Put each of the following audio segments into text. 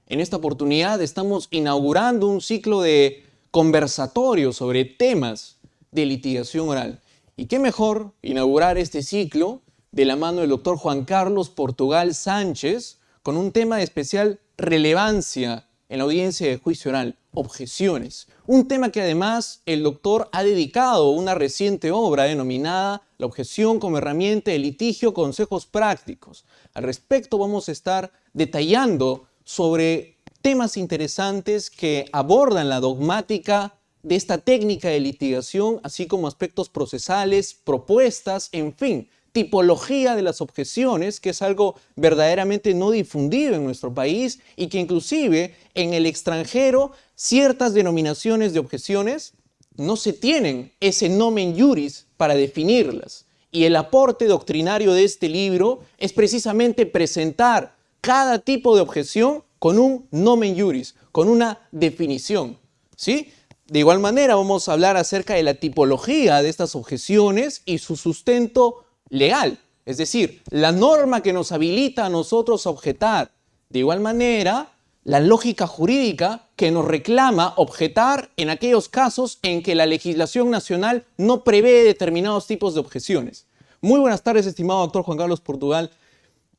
En esta oportunidad estamos inaugurando un ciclo de conversatorios sobre temas de litigación oral. Y qué mejor inaugurar este ciclo de la mano del doctor Juan Carlos Portugal Sánchez con un tema de especial relevancia en la audiencia de juicio oral, objeciones. Un tema que además el doctor ha dedicado una reciente obra denominada La objeción como herramienta de litigio, consejos prácticos. Al respecto vamos a estar detallando sobre temas interesantes que abordan la dogmática de esta técnica de litigación, así como aspectos procesales, propuestas, en fin, tipología de las objeciones, que es algo verdaderamente no difundido en nuestro país y que inclusive en el extranjero ciertas denominaciones de objeciones no se tienen ese nomen juris para definirlas. Y el aporte doctrinario de este libro es precisamente presentar cada tipo de objeción con un nomen juris, con una definición, ¿sí? De igual manera vamos a hablar acerca de la tipología de estas objeciones y su sustento legal, es decir, la norma que nos habilita a nosotros a objetar. De igual manera, la lógica jurídica que nos reclama objetar en aquellos casos en que la legislación nacional no prevé determinados tipos de objeciones. Muy buenas tardes, estimado doctor Juan Carlos Portugal.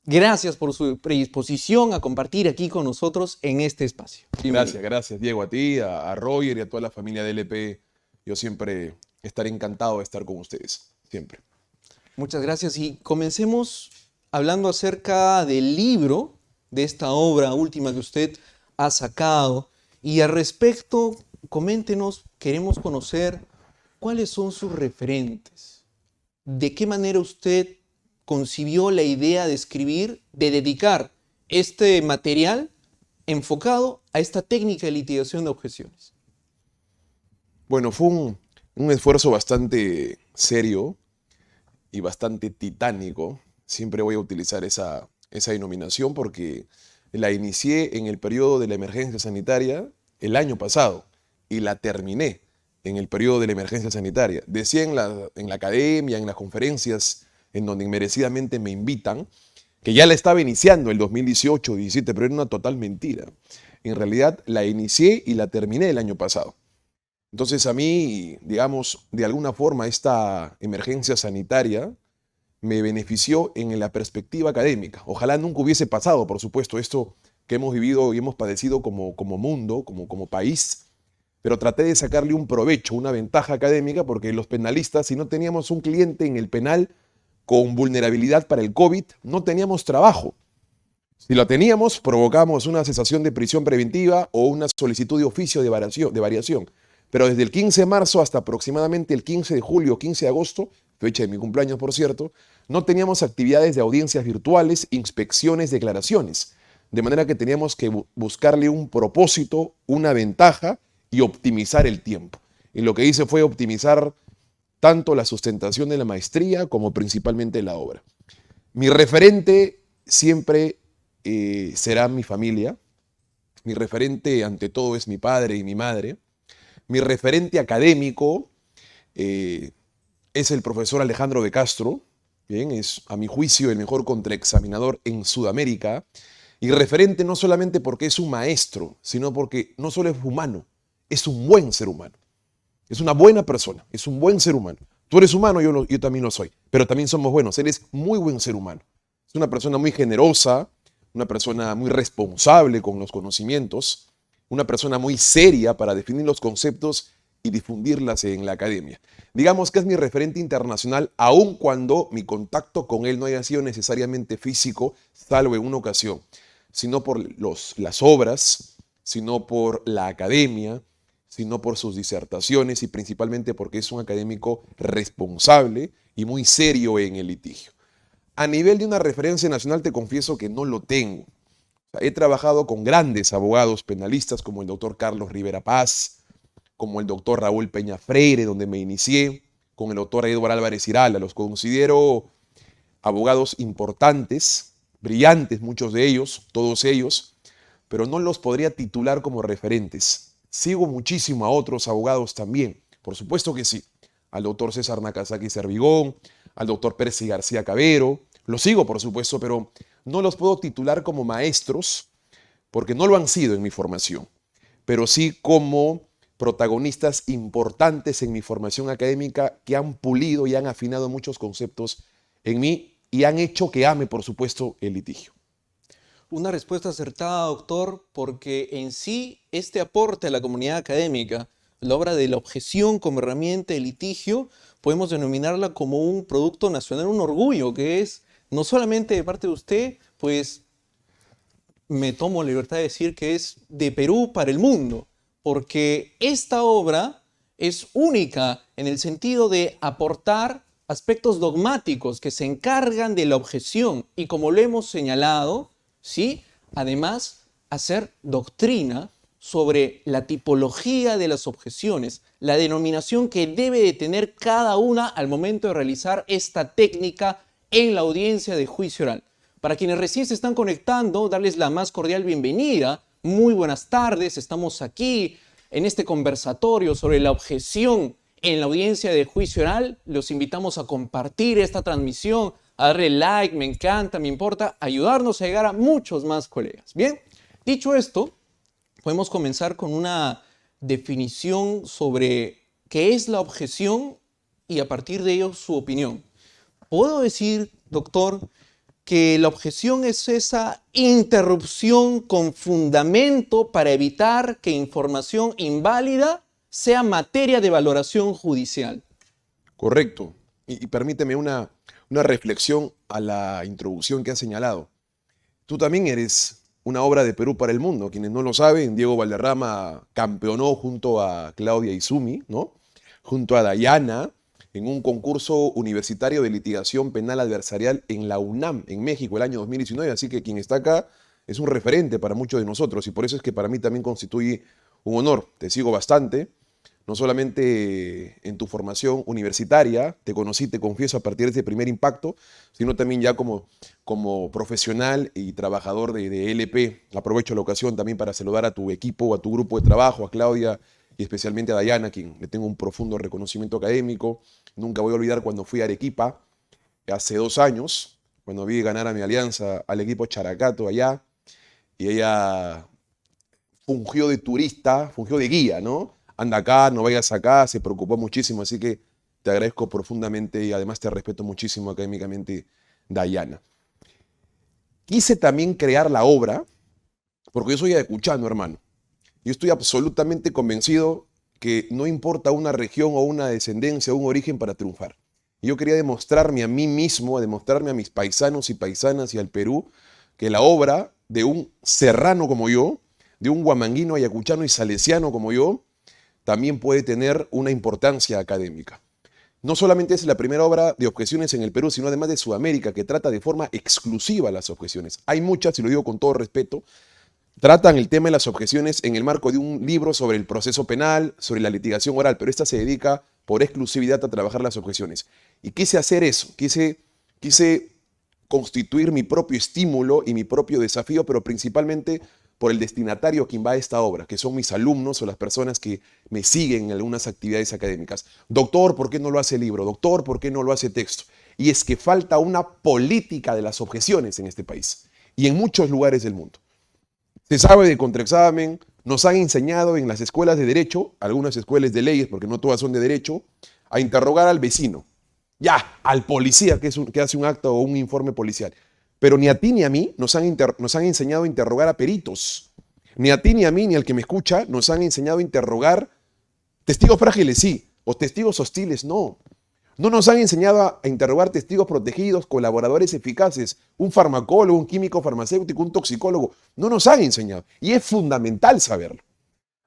Gracias por su predisposición a compartir aquí con nosotros en este espacio. Gracias Diego, a ti, a Roger y a toda la familia de LP. Yo siempre estaré encantado de estar con ustedes, siempre. Muchas gracias y comencemos hablando acerca del libro, de esta obra última que usted ha sacado. Y al respecto, coméntenos, queremos conocer cuáles son sus referentes. ¿De qué manera usted concibió la idea de escribir, de dedicar este material enfocado a esta técnica de litigación de objeciones? Bueno, fue un esfuerzo bastante serio y bastante titánico. Siempre voy a utilizar esa denominación porque la inicié en el periodo de la emergencia sanitaria el año pasado y la terminé en el periodo de la emergencia sanitaria. Decía en la academia, en las conferencias en donde inmerecidamente me invitan, que ya la estaba iniciando el 2018-17, pero era una total mentira. En realidad la inicié y la terminé el año pasado. Entonces a mí, digamos, de alguna forma esta emergencia sanitaria me benefició en la perspectiva académica. Ojalá nunca hubiese pasado, por supuesto, esto que hemos vivido y hemos padecido como mundo, como país, pero traté de sacarle un provecho, una ventaja académica, porque los penalistas, si no teníamos un cliente en el penal con vulnerabilidad para el COVID, no teníamos trabajo. Si lo teníamos, provocamos una cesación de prisión preventiva o una solicitud de oficio de variación. Pero desde el 15 de marzo hasta aproximadamente el 15 de julio, 15 de agosto, fecha de mi cumpleaños, por cierto, no teníamos actividades de audiencias virtuales, inspecciones, declaraciones. De manera que teníamos que buscarle un propósito, una ventaja y optimizar el tiempo. Y lo que hice fue optimizar tanto la sustentación de la maestría como principalmente la obra. Mi referente siempre será mi familia. Mi referente ante todo es mi padre y mi madre. Mi referente académico es el profesor Alejandro de Castro. Bien, es a mi juicio el mejor contraexaminador en Sudamérica. Y referente no solamente porque es un maestro, sino porque no solo es humano, es un buen ser humano. Es una buena persona, es un buen ser humano. Tú eres humano, yo también lo soy, pero también somos buenos. Él es muy buen ser humano. Es una persona muy generosa, una persona muy responsable con los conocimientos, una persona muy seria para definir los conceptos y difundirlas en la academia. Digamos que es mi referente internacional, aun cuando mi contacto con él no haya sido necesariamente físico, salvo en una ocasión, sino por las obras, sino por la academia, sino por sus disertaciones y principalmente porque es un académico responsable y muy serio en el litigio. A nivel de una referencia nacional te confieso que no lo tengo. O sea, he trabajado con grandes abogados penalistas como el doctor Carlos Rivera Paz, como el doctor Raúl Peña Freire, donde me inicié, con el doctor Eduardo Álvarez Irala. Los considero abogados importantes, brillantes muchos de ellos, todos ellos, pero no los podría titular como referentes. Sigo muchísimo a otros abogados también, por supuesto que sí. Al doctor César Nakazaki Servigón, al doctor Percy García Cabero, los sigo por supuesto, pero no los puedo titular como maestros porque no lo han sido en mi formación, pero sí como protagonistas importantes en mi formación académica que han pulido y han afinado muchos conceptos en mí y han hecho que ame, por supuesto, el litigio. Una respuesta acertada, doctor, porque en sí este aporte a la comunidad académica, la obra de la objeción como herramienta de litigio, podemos denominarla como un producto nacional, un orgullo, que es no solamente de parte de usted, pues me tomo la libertad de decir que es de Perú para el mundo, porque esta obra es única en el sentido de aportar aspectos dogmáticos que se encargan de la objeción y, como lo hemos señalado, ¿sí?, además hacer doctrina sobre la tipología de las objeciones, la denominación que debe de tener cada una al momento de realizar esta técnica en la audiencia de juicio oral. Para quienes recién se están conectando, darles la más cordial bienvenida. Muy buenas tardes, estamos aquí en este conversatorio sobre la objeción en la audiencia de juicio oral. Los invitamos a compartir esta transmisión, a darle like, me encanta, me importa, ayudarnos a llegar a muchos más colegas. Bien, dicho esto, podemos comenzar con una definición sobre qué es la objeción y a partir de ello su opinión. ¿Puedo decir, doctor, que la objeción es esa interrupción con fundamento para evitar que información inválida sea materia de valoración judicial? Correcto. Y permíteme una reflexión a la introducción que has señalado. Tú también eres una obra de Perú para el mundo. Quienes no lo saben, Diego Valderrama campeonó junto a Claudia Izumi, ¿no?, junto a Dayana, en un concurso universitario de litigación penal adversarial en la UNAM, en México, el año 2019. Así que quien está acá es un referente para muchos de nosotros y por eso es que para mí también constituye un honor. Te sigo bastante, no solamente en tu formación universitaria, te conocí, te confieso, a partir de ese primer impacto, sino también ya como profesional y trabajador de LP. Aprovecho la ocasión también para saludar a tu equipo, a tu grupo de trabajo, a Claudia y especialmente a Dayana, a quien le tengo un profundo reconocimiento académico. Nunca voy a olvidar cuando fui a Arequipa, hace 2 años, cuando vi ganar a mi alianza al equipo Characato allá, y ella fungió de turista, fungió de guía, ¿no? Anda acá, no vayas acá, se preocupó muchísimo, así que te agradezco profundamente y además te respeto muchísimo académicamente, Dayana. Quise también crear la obra, porque yo soy ayacuchano, hermano. Yo estoy absolutamente convencido que no importa una región o una descendencia o un origen para triunfar. Yo quería demostrarme a mí mismo, demostrarme a mis paisanos y paisanas y al Perú, que la obra de un serrano como yo, de un huamanguino, ayacuchano y salesiano como yo, también puede tener una importancia académica. No solamente es la primera obra de objeciones en el Perú, sino además de Sudamérica, que trata de forma exclusiva las objeciones. Hay muchas, y lo digo con todo respeto, tratan el tema de las objeciones en el marco de un libro sobre el proceso penal, sobre la litigación oral, pero esta se dedica por exclusividad a trabajar las objeciones. Y quise hacer eso, quise constituir mi propio estímulo y mi propio desafío, pero principalmente por el destinatario a quien va esta obra, que son mis alumnos o las personas que me siguen en algunas actividades académicas. Doctor, ¿por qué no lo hace libro? Doctor, ¿por qué no lo hace texto? Y es que falta una política de las objeciones en este país y en muchos lugares del mundo. Se sabe de contraexamen, nos han enseñado en las escuelas de derecho, algunas escuelas de leyes, porque no todas son de derecho, a interrogar al vecino, ya, al policía que hace un acta o un informe policial. Pero ni a ti ni a mí nos han enseñado a interrogar a peritos. Ni a ti ni a mí ni al que me escucha nos han enseñado a interrogar testigos frágiles, sí, o testigos hostiles, no. No nos han enseñado a interrogar testigos protegidos, colaboradores eficaces, un farmacólogo, un químico farmacéutico, un toxicólogo. No nos han enseñado. Y es fundamental saberlo.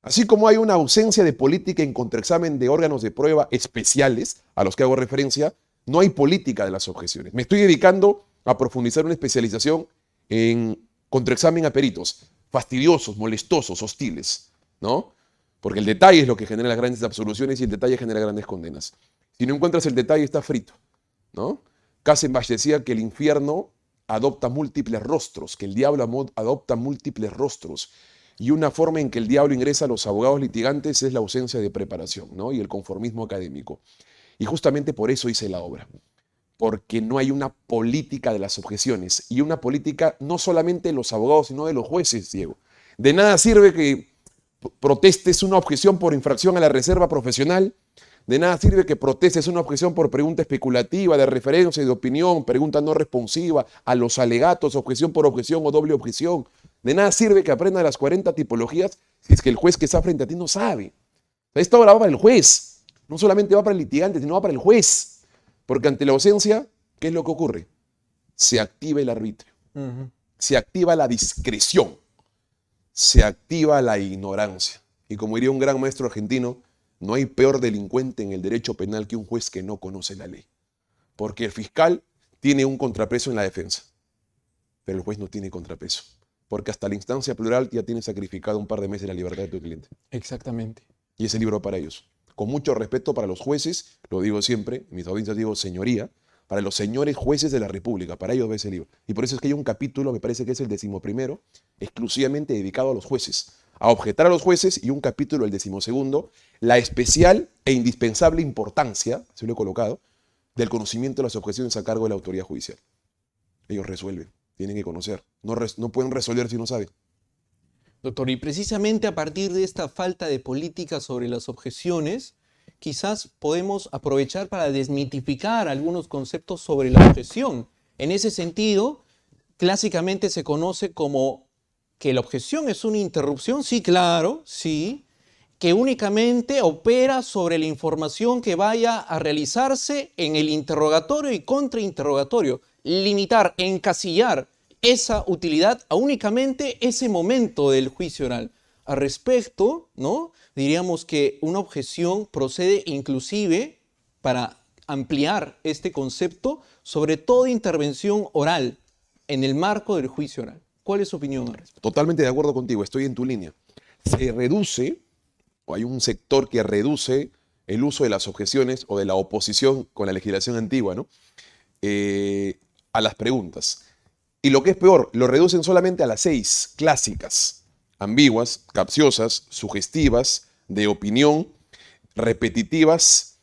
Así como hay una ausencia de política en contraexamen de órganos de prueba especiales, a los que hago referencia, no hay política de las objeciones. Me estoy dedicando a profundizar una especialización en contraexamen a peritos fastidiosos, molestosos, hostiles, ¿no? Porque el detalle es lo que genera las grandes absoluciones y el detalle genera grandes condenas. Si no encuentras el detalle, está frito, ¿no? Kassenbach decía que el infierno adopta múltiples rostros, que el diablo adopta múltiples rostros. Y una forma en que el diablo ingresa a los abogados litigantes es la ausencia de preparación, ¿no?, y el conformismo académico. Y justamente por eso hice la obra, porque no hay una política de las objeciones, y una política no solamente de los abogados, sino de los jueces, Diego. De nada sirve que protestes una objeción por infracción a la reserva profesional. De nada sirve que protestes una objeción por pregunta especulativa, de referencia, de opinión, pregunta no responsiva, a los alegatos, objeción por objeción o doble objeción. De nada sirve que aprendas las 40 tipologías si es que el juez que está frente a ti no sabe. Esta obra va para el juez. No solamente va para el litigante, sino va para el juez. Porque ante la ausencia, ¿qué es lo que ocurre? Se activa el arbitrio. Se activa la discreción. Se activa la ignorancia. Y como diría un gran maestro argentino, no hay peor delincuente en el derecho penal que un juez que no conoce la ley. Porque el fiscal tiene un contrapeso en la defensa, pero el juez no tiene contrapeso. Porque hasta la instancia plural ya tiene sacrificado un par de meses la libertad de tu cliente. Exactamente. Y ese libro para ellos. Con mucho respeto para los jueces, lo digo siempre, en mis audiencias digo señoría, para los señores jueces de la República, para ellos va ese libro. Y por eso es que hay un capítulo, me parece que es el 11º, exclusivamente dedicado a los jueces, a objetar a los jueces, y un capítulo, el 12º, la especial e indispensable importancia, se lo he colocado, del conocimiento de las objeciones a cargo de la autoridad judicial. Ellos resuelven, tienen que conocer, no pueden resolver si no saben. Doctor, y precisamente a partir de esta falta de política sobre las objeciones, quizás podemos aprovechar para desmitificar algunos conceptos sobre la objeción. En ese sentido, clásicamente se conoce como que la objeción es una interrupción, sí, claro, sí, que únicamente opera sobre la información que vaya a realizarse en el interrogatorio y contrainterrogatorio. Limitar, encasillar esa utilidad a únicamente ese momento del juicio oral. Al respecto, ¿no? Diríamos que una objeción procede inclusive para ampliar este concepto sobre toda intervención oral en el marco del juicio oral. ¿Cuál es su opinión al respecto? Totalmente de acuerdo contigo, estoy en tu línea. Se reduce, o hay un sector que reduce el uso de las objeciones o de la oposición con la legislación antigua, ¿no? A las preguntas. Y lo que es peor, lo reducen solamente a las 6 clásicas, ambiguas, capciosas, sugestivas, de opinión, repetitivas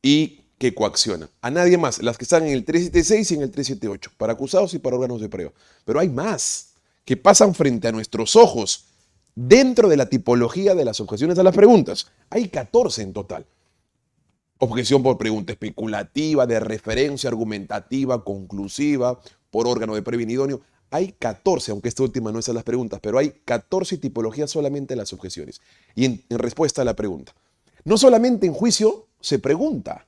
y que coaccionan. A nadie más, las que están en el 376 y en el 378, para acusados y para órganos de prueba. Pero hay más, que pasan frente a nuestros ojos, dentro de la tipología de las objeciones a las preguntas. Hay 14 en total. Objeción por pregunta especulativa, de referencia argumentativa, conclusiva, por órgano de prueba idóneo. Hay 14, aunque esta última no es a las preguntas, pero hay 14 tipologías solamente en las objeciones. Y en respuesta a la pregunta. No solamente en juicio se pregunta.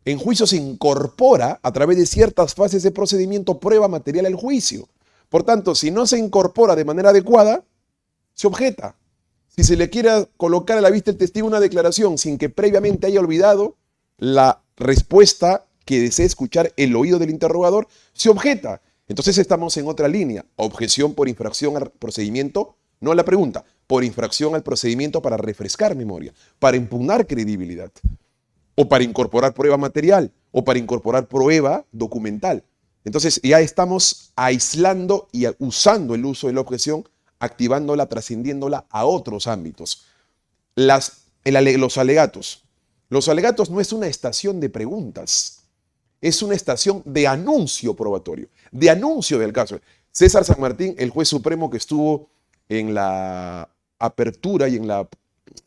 En juicio se incorpora, a través de ciertas fases de procedimiento, prueba material al juicio. Por tanto, si no se incorpora de manera adecuada, se objeta. Si se le quiere colocar a la vista del testigo una declaración sin que previamente haya olvidado la respuesta que desea escuchar el oído del interrogador, se objeta. Entonces estamos en otra línea. Objeción por infracción al procedimiento, no a la pregunta, por infracción al procedimiento para refrescar memoria, para impugnar credibilidad, o para incorporar prueba material, o para incorporar prueba documental. Entonces ya estamos aislando y usando el uso de la objeción, activándola, trascendiéndola a otros ámbitos. Los alegatos. Los alegatos no es una estación de preguntas, es una estación de anuncio probatorio, de anuncio del caso. César San Martín, el juez supremo que estuvo en la apertura y en la,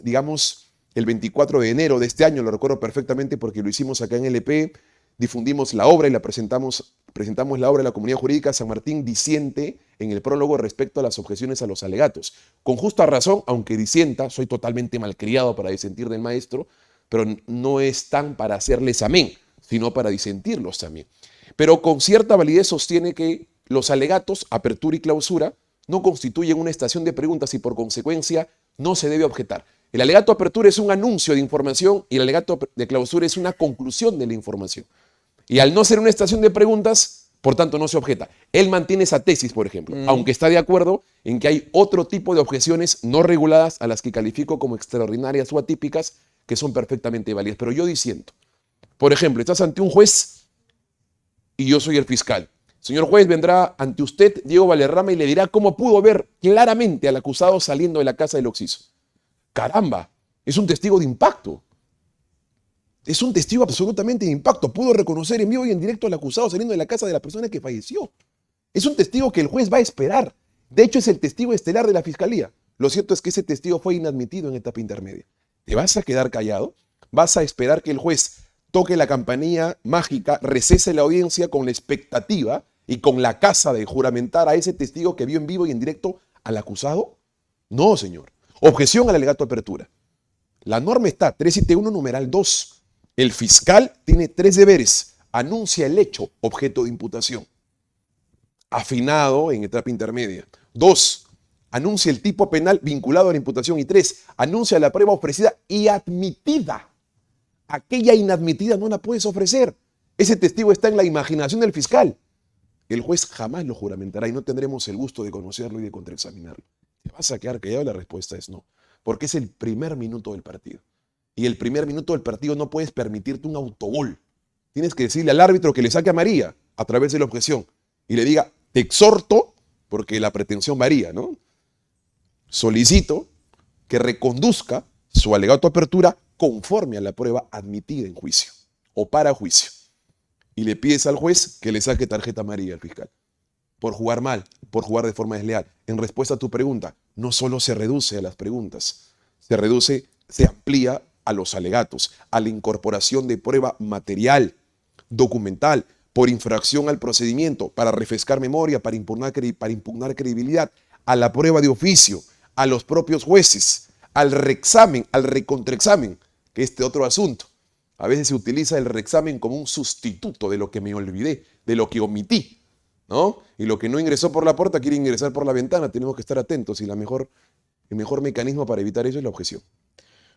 digamos, el 24 de enero de este año, lo recuerdo perfectamente porque lo hicimos acá en LP, difundimos la obra y la presentamos la obra a la comunidad jurídica. San Martín disiente en el prólogo respecto a las objeciones a los alegatos. Con justa razón, aunque disienta, soy totalmente malcriado para disentir del maestro, pero no es tan para hacerles amén, sino para disentirlos también. Pero con cierta validez sostiene que los alegatos, apertura y clausura, no constituyen una estación de preguntas y por consecuencia no se debe objetar. El alegato apertura es un anuncio de información y el alegato de clausura es una conclusión de la información. Y al no ser una estación de preguntas, por tanto no se objeta. Él mantiene esa tesis, por ejemplo, aunque está de acuerdo en que hay otro tipo de objeciones no reguladas a las que califico como extraordinarias o atípicas que son perfectamente válidas. Pero yo disiento. Por ejemplo, estás ante un juez y yo soy el fiscal. Señor juez, vendrá ante usted Diego Valderrama y le dirá cómo pudo ver claramente al acusado saliendo de la casa del occiso. Caramba, es un testigo de impacto. Es un testigo absolutamente de impacto. Pudo reconocer en vivo y en directo al acusado saliendo de la casa de la persona que falleció. Es un testigo que el juez va a esperar De hecho, es el testigo estelar de la fiscalía. Lo cierto es que ese testigo fue inadmitido en etapa intermedia. ¿Te vas a quedar callado? ¿Vas a esperar que el juez toque la campanilla mágica, recese la audiencia con la expectativa y con la casa de juramentar a ese testigo que vio en vivo y en directo al acusado? No, señor. Objeción al alegato de apertura. La norma está 371 numeral 2. El fiscal tiene 3 deberes. Anuncia el hecho objeto de imputación, afinado en etapa intermedia. 2. Anuncia el tipo penal vinculado a la imputación. Y 3. Anuncia la prueba ofrecida y admitida. Aquella inadmitida no la puedes ofrecer. Ese testigo está en la imaginación del fiscal. El juez jamás lo juramentará y no tendremos el gusto de conocerlo y de contraexaminarlo. ¿Te vas a quedar callado? La respuesta es no. Porque es el primer minuto del partido. Y el primer minuto del partido no puedes permitirte un autogol. Tienes que decirle al árbitro que le saque amarilla a través de la objeción y le diga, te exhorto, porque la pretensión varía, ¿no? Solicito que reconduzca su alegato de apertura conforme a la prueba admitida en juicio o para juicio. Y le pides al juez que le saque tarjeta amarilla al fiscal por jugar mal, por jugar de forma desleal. En respuesta a tu pregunta, no solo se reduce a las preguntas, se amplía a los alegatos, a la incorporación de prueba material, documental, por infracción al procedimiento, para refrescar memoria, para impugnar credibilidad, a la prueba de oficio, a los propios jueces, al reexamen, al recontraexamen, que es este otro asunto. A veces se utiliza el reexamen como un sustituto de lo que me olvidé, de lo que omití, ¿no? Y lo que no ingresó por la puerta quiere ingresar por la ventana. Tenemos que estar atentos y el mejor mecanismo para evitar eso es la objeción.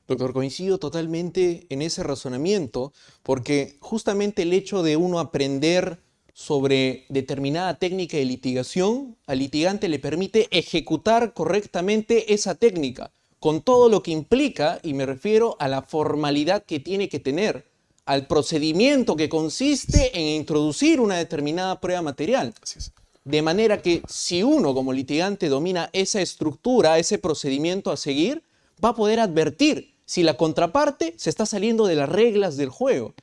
Doctor, coincido totalmente en ese razonamiento, porque justamente el hecho de uno aprender sobre determinada técnica de litigación, al litigante le permite ejecutar correctamente esa técnica, con todo lo que implica, y me refiero a la formalidad que tiene que tener, al procedimiento que consiste en introducir una determinada prueba material. Así es. De manera que si uno como litigante domina esa estructura, ese procedimiento a seguir, va a poder advertir si la contraparte se está saliendo de las reglas del juego.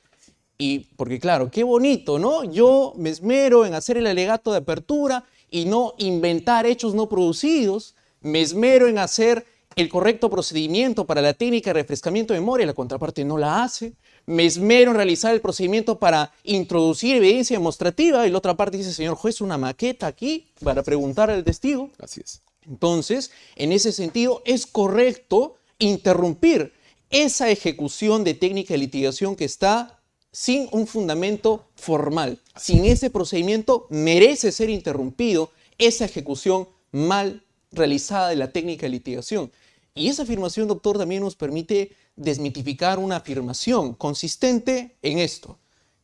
Y porque claro, qué bonito, ¿no? Yo me esmero en hacer el alegato de apertura y no inventar hechos no producidos, me esmero en hacer el correcto procedimiento para la técnica de refrescamiento de memoria, la contraparte no la hace, me esmero en realizar el procedimiento para introducir evidencia demostrativa y la otra parte dice, señor juez, una maqueta aquí para preguntar al testigo. Así es. Entonces, en ese sentido, es correcto interrumpir esa ejecución de técnica de litigación que está sin un fundamento formal. Sin ese procedimiento merece ser interrumpido esa ejecución mal realizada de la técnica de litigación. Y esa afirmación, doctor, también nos permite desmitificar una afirmación consistente en esto,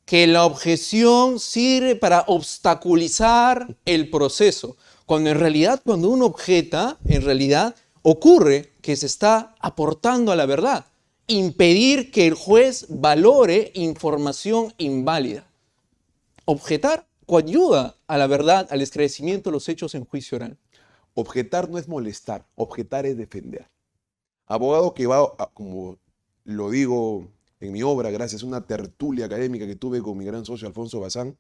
que la objeción sirve para obstaculizar el proceso, cuando en realidad cuando uno objeta, en realidad ocurre que se está aportando a la verdad, impedir que el juez valore información inválida. Objetar coayuda a la verdad, al esclarecimiento de los hechos en juicio oral. Objetar no es molestar, objetar es defender. Abogado que va, como lo digo en mi obra, gracias a una tertulia académica que tuve con mi gran socio Alfonso Bazán,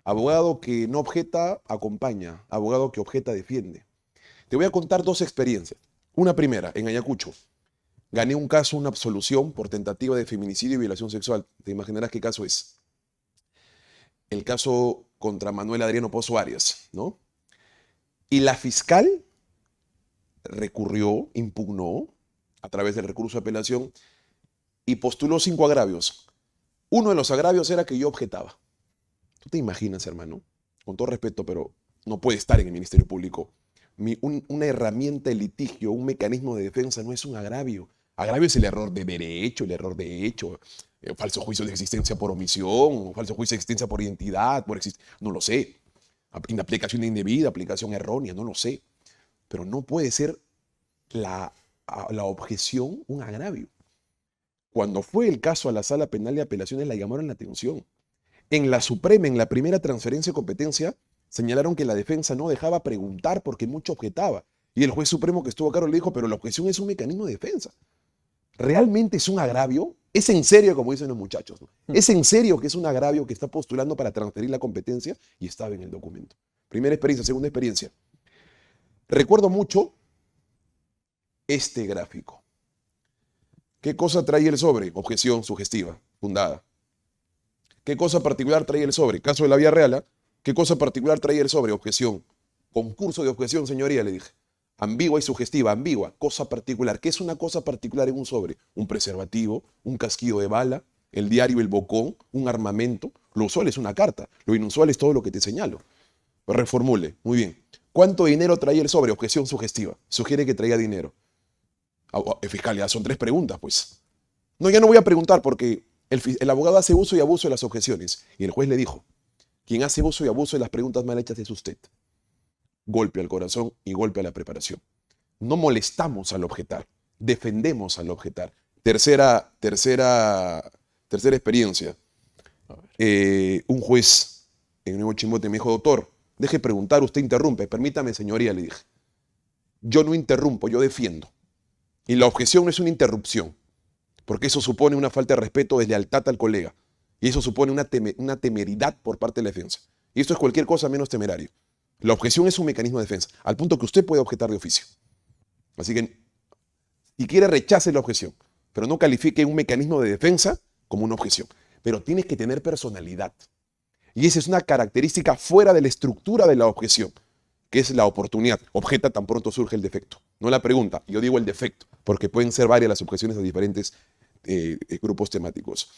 abogado que no objeta, acompaña. Abogado que objeta, defiende. Te voy a contar 2 experiencias. Una primera, en Ayacucho. Gané un caso, una absolución por tentativa de feminicidio y violación sexual. Te imaginarás qué caso es. El caso contra Manuel Adriano Pozo Arias, ¿no? Y la fiscal recurrió, impugnó a través del recurso de apelación y postuló 5 agravios. Uno de los agravios era que yo objetaba. ¿Tú te imaginas, hermano? Con todo respeto, pero no puede estar en el Ministerio Público. Una herramienta de litigio, un mecanismo de defensa no es un agravio. Agravio es el error de derecho, el error de hecho, falso juicio de existencia por omisión, falso juicio de existencia por identidad, no lo sé. Aplicación indebida, aplicación errónea, no lo sé. Pero no puede ser la objeción un agravio. Cuando fue el caso a la Sala Penal de Apelaciones, la llamaron la atención. En la Suprema, en la primera transferencia de competencia, señalaron que la defensa no dejaba preguntar porque mucho objetaba. Y el juez supremo que estuvo a cargo le dijo, pero la objeción es un mecanismo de defensa. ¿Realmente es un agravio? ¿Es en serio, como dicen los muchachos, ¿no? ¿Es en serio que es un agravio que está postulando para transferir la competencia? Y estaba en el documento. Primera experiencia. Segunda experiencia. Recuerdo mucho este gráfico. ¿Qué cosa trae el sobre? Objeción sugestiva, fundada. ¿Qué cosa particular trae el sobre? Caso de la vía real. ¿Qué cosa particular trae el sobre? Objeción. Concurso de objeción, señoría, le dije. Ambigua y sugestiva, ambigua, cosa particular. ¿Qué es una cosa particular en un sobre? Un preservativo, un casquillo de bala, el diario El Bocón, un armamento. Lo usual es una carta, lo inusual es todo lo que te señalo. Reformule, muy bien. ¿Cuánto dinero traía el sobre? Objeción sugestiva. Sugiere que traía dinero. Fiscal, ya son 3 preguntas, pues. No, ya no voy a preguntar porque el abogado hace uso y abuso de las objeciones. Y el juez le dijo, quien hace uso y abuso de las preguntas mal hechas es usted. Golpe al corazón y golpe a la preparación. No molestamos al objetar, defendemos al objetar. Tercera experiencia. Un juez en Nuevo Chimbote me dijo, doctor, deje preguntar, usted interrumpe. Permítame, señoría, le dije. Yo no interrumpo, yo defiendo. Y la objeción no es una interrupción, porque eso supone una falta de respeto, deslealtad al colega. Y eso supone una temeridad por parte de la defensa. Y esto es cualquier cosa menos temerario. La objeción es un mecanismo de defensa, al punto que usted puede objetar de oficio. Así que, si quiere, rechace la objeción, pero no califique un mecanismo de defensa como una objeción. Pero tienes que tener personalidad. Y esa es una característica fuera de la estructura de la objeción, que es la oportunidad. Objeta tan pronto surge el defecto. No la pregunta, yo digo el defecto, porque pueden ser varias las objeciones a diferentes grupos temáticos.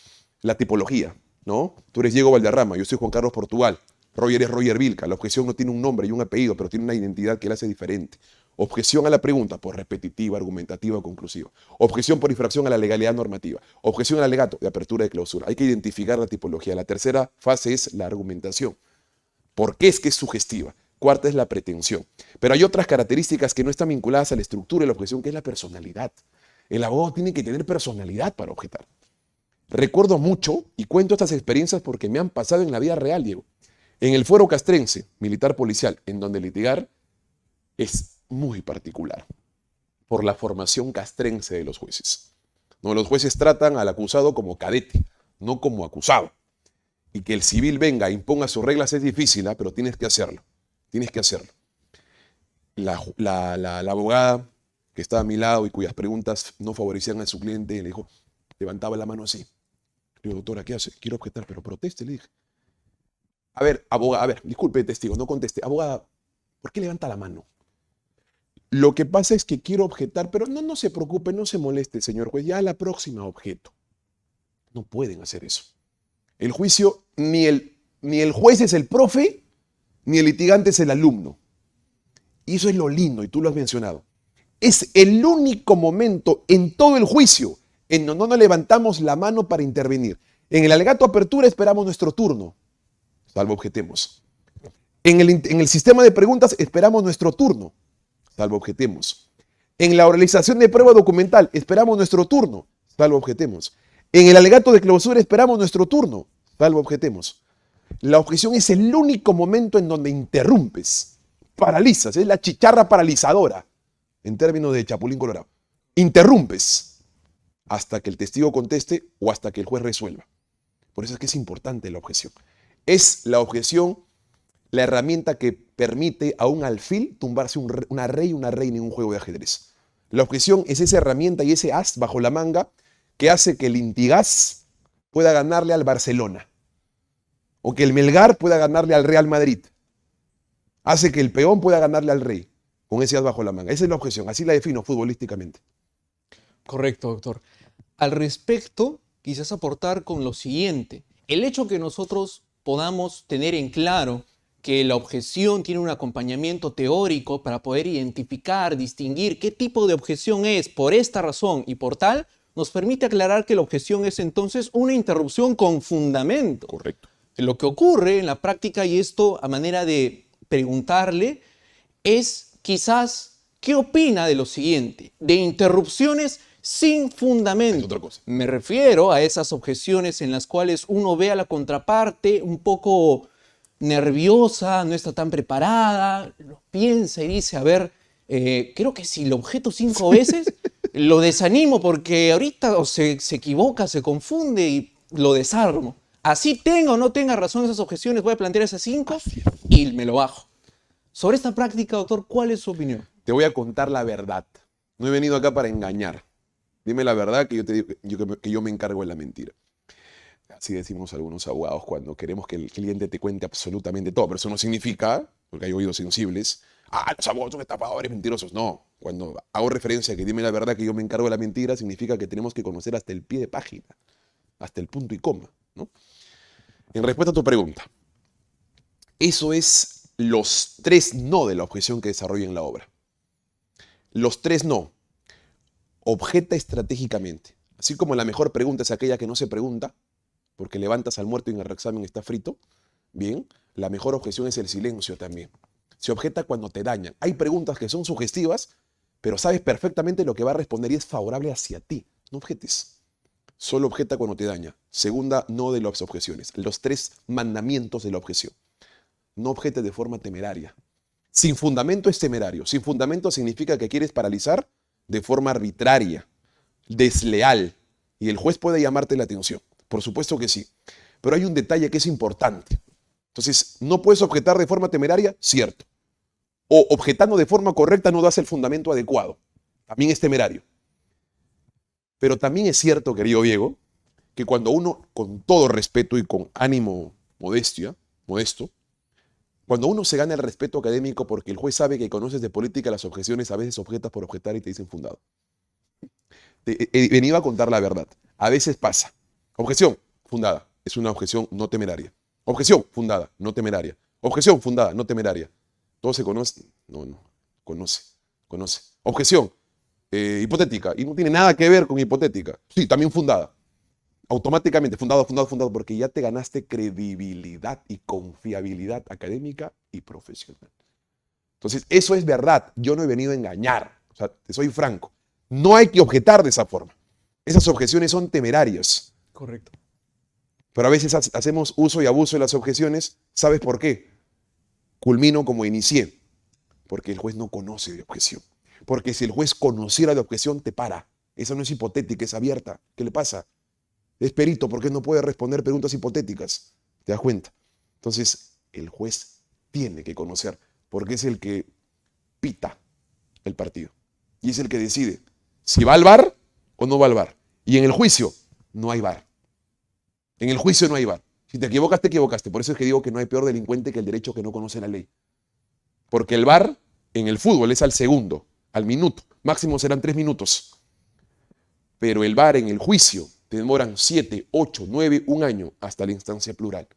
La tipología, ¿no? Tú eres Diego Valderrama, yo soy Juan Carlos Portugal. Roger es Roger Vilca. La objeción no tiene un nombre y un apellido, pero tiene una identidad que la hace diferente. Objeción a la pregunta por repetitiva, argumentativa o conclusiva. Objeción por infracción a la legalidad normativa. Objeción al alegato de apertura de clausura. Hay que identificar la tipología. La tercera fase es la argumentación. ¿Por qué es que es sugestiva? Cuarta es la pretensión. Pero hay otras características que no están vinculadas a la estructura de la objeción, que es la personalidad. El abogado tiene que tener personalidad para objetar. Recuerdo mucho y cuento estas experiencias porque me han pasado en la vida real, Diego. En el fuero castrense, militar policial, en donde litigar es muy particular por la formación castrense de los jueces. No, los jueces tratan al acusado como cadete, no como acusado. Y que el civil venga e imponga sus reglas es difícil, pero tienes que hacerlo. Tienes que hacerlo. La abogada que estaba a mi lado y cuyas preguntas no favorecían a su cliente, le dijo, levantaba la mano así. Le digo, doctora, ¿qué hace? Quiero objetar, pero proteste, le dije. A ver, abogada, disculpe, testigo, no conteste. Abogada, ¿por qué levanta la mano? Lo que pasa es que quiero objetar, pero no se preocupe, no se moleste, señor juez, ya a la próxima objeto. No pueden hacer eso. El juicio, ni el juez es el profe, ni el litigante es el alumno. Y eso es lo lindo, y tú lo has mencionado. Es el único momento en todo el juicio en donde no levantamos la mano para intervenir. En el alegato apertura esperamos nuestro turno, salvo objetemos. En el sistema de preguntas esperamos nuestro turno, salvo objetemos. En la oralización de prueba documental esperamos nuestro turno, salvo objetemos. En el alegato de clausura esperamos nuestro turno, salvo objetemos. La objeción es el único momento en donde interrumpes, paralizas, es la chicharra paralizadora, en términos de Chapulín Colorado. Interrumpes hasta que el testigo conteste o hasta que el juez resuelva. Por eso es que es importante la objeción. Es la objeción la herramienta que permite a un alfil tumbarse una rey y una reina en un juego de ajedrez. La objeción es esa herramienta y ese as bajo la manga que hace que el Intigás pueda ganarle al Barcelona o que el Melgar pueda ganarle al Real Madrid. Hace que el peón pueda ganarle al rey con ese as bajo la manga. Esa es la objeción, así la defino futbolísticamente. Correcto, doctor. Al respecto, quizás aportar con lo siguiente. El hecho que nosotros podamos tener en claro que la objeción tiene un acompañamiento teórico para poder identificar, distinguir qué tipo de objeción es por esta razón y por tal, nos permite aclarar que la objeción es entonces una interrupción con fundamento. Correcto. Lo que ocurre en la práctica, y esto a manera de preguntarle, es quizás qué opina de lo siguiente, de interrupciones sin fundamento. Es otra cosa. Me refiero a esas objeciones en las cuales uno ve a la contraparte un poco nerviosa, no está tan preparada, lo piensa y dice, a ver, creo que si lo objeto 5 veces, lo desanimo porque ahorita o se equivoca, se confunde y lo desarmo. Así tenga o no tenga razón esas objeciones, voy a plantear esas 5 y me lo bajo. Sobre esta práctica, doctor, ¿cuál es su opinión? Te voy a contar la verdad. No he venido acá para engañar. Dime la verdad que yo te digo que yo me encargo de la mentira. Así decimos algunos abogados cuando queremos que el cliente te cuente absolutamente todo. Pero eso no significa, porque hay oídos sensibles, los abogados son estafadores, mentirosos. No, cuando hago referencia a que dime la verdad que yo me encargo de la mentira, significa que tenemos que conocer hasta el pie de página, hasta el punto y coma, ¿no? En respuesta a tu pregunta, eso es los 3 no de la objeción que desarrollo en la obra. Los 3 no. Objeta estratégicamente. Así como la mejor pregunta es aquella que no se pregunta, porque levantas al muerto y en el examen está frito, bien, la mejor objeción es el silencio también. Se objeta cuando te dañan. Hay preguntas que son sugestivas, pero sabes perfectamente lo que va a responder y es favorable hacia ti. No objetes. Solo objeta cuando te daña. Segunda, no de las objeciones. Los 3 mandamientos de la objeción. No objetes de forma temeraria. Sin fundamento es temerario. Sin fundamento significa que quieres paralizar de forma arbitraria, desleal. Y el juez puede llamarte la atención. Por supuesto que sí. Pero hay un detalle que es importante. Entonces, ¿no puedes objetar de forma temeraria? Cierto. O objetando de forma correcta no das el fundamento adecuado. También es temerario. Pero también es cierto, querido Diego, que cuando uno, con todo respeto y con ánimo modesto, cuando uno se gana el respeto académico porque el juez sabe que conoces de política, las objeciones a veces objetas por objetar y te dicen fundado. Venía a contar la verdad. A veces pasa. Objeción fundada. Es una objeción no temeraria. Objeción fundada, no temeraria. Objeción fundada, no temeraria. Todo se conoce. No. Conoce. Objeción hipotética. Y no tiene nada que ver con hipotética. Sí, también fundada. Automáticamente, fundado, porque ya te ganaste credibilidad y confiabilidad académica y profesional. Entonces, eso es verdad. Yo no he venido a engañar. O sea, te soy franco. No hay que objetar de esa forma. Esas objeciones son temerarias. Correcto. Pero a veces hacemos uso y abuso de las objeciones. ¿Sabes por qué? Culmino como inicié. Porque el juez no conoce de objeción. Porque si el juez conociera de objeción, te para. Esa no es hipotética, es abierta. ¿Qué le pasa? Es perito porque no puede responder preguntas hipotéticas. ¿Te das cuenta? Entonces, el juez tiene que conocer porque es el que pita el partido. Y es el que decide si va al VAR o no va al VAR. Y en el juicio no hay VAR. En el juicio no hay VAR. Si te equivocas, te equivocaste. Por eso es que digo que no hay peor delincuente que el derecho que no conoce la ley. Porque el VAR en el fútbol es al segundo, al minuto. Máximo serán 3 minutos. Pero el VAR en el juicio te demoran 7, 8, 9, un año hasta la instancia plural.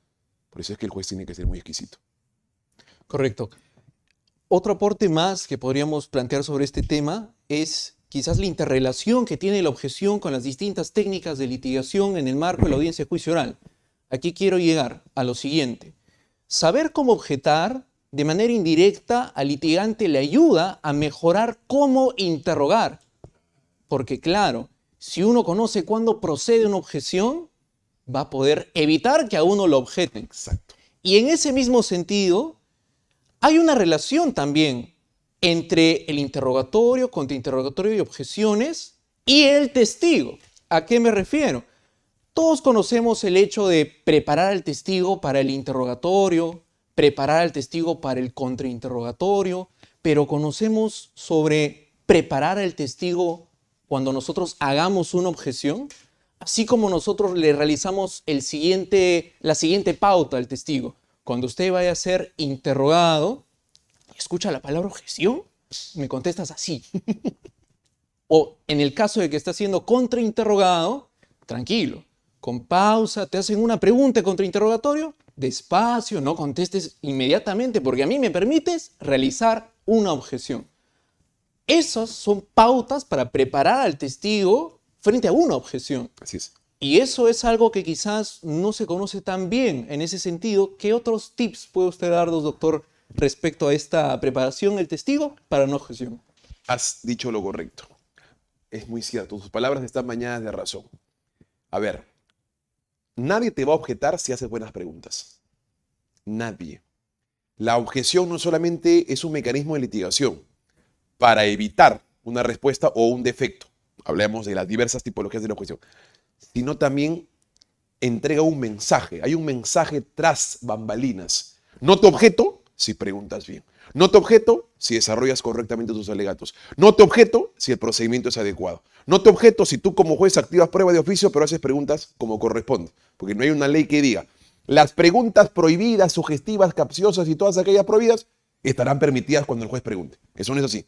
Por eso es que el juez tiene que ser muy exquisito. Correcto. Otro aporte más que podríamos plantear sobre este tema es quizás la interrelación que tiene la objeción con las distintas técnicas de litigación en el marco de la audiencia de juicio oral. Aquí quiero llegar a lo siguiente. Saber cómo objetar de manera indirecta al litigante le ayuda a mejorar cómo interrogar. Porque claro, si uno conoce cuándo procede una objeción, va a poder evitar que a uno lo objeten. Exacto. Y en ese mismo sentido, hay una relación también entre el interrogatorio, contrainterrogatorio y objeciones y el testigo. ¿A qué me refiero? Todos conocemos el hecho de preparar al testigo para el interrogatorio, preparar al testigo para el contrainterrogatorio, pero conocemos sobre preparar al testigo cuando nosotros hagamos una objeción, así como nosotros le realizamos la siguiente pauta al testigo. Cuando usted vaya a ser interrogado, escucha la palabra objeción, me contestas así. O en el caso de que está siendo contrainterrogado, tranquilo, con pausa, te hacen una pregunta de contrainterrogatorio, despacio, no contestes inmediatamente porque a mí me permites realizar una objeción. Esas son pautas para preparar al testigo frente a una objeción. Así es. Y eso es algo que quizás no se conoce tan bien en ese sentido. ¿Qué otros tips puede usted darnos, doctor, respecto a esta preparación del testigo para una objeción? Has dicho lo correcto. Es muy cierto. Tus palabras están bañadas de razón. A ver, nadie te va a objetar si haces buenas preguntas. Nadie. La objeción no solamente es un mecanismo de litigación para evitar una respuesta o un defecto. Hablemos de las diversas tipologías de la objeción. Sino también entrega un mensaje. Hay un mensaje tras bambalinas. No te objeto si preguntas bien. No te objeto si desarrollas correctamente tus alegatos. No te objeto si el procedimiento es adecuado. No te objeto si tú como juez activas prueba de oficio, pero haces preguntas como corresponde. Porque no hay una ley que diga, las preguntas prohibidas, sugestivas, capciosas y todas aquellas prohibidas estarán permitidas cuando el juez pregunte. Eso no es así.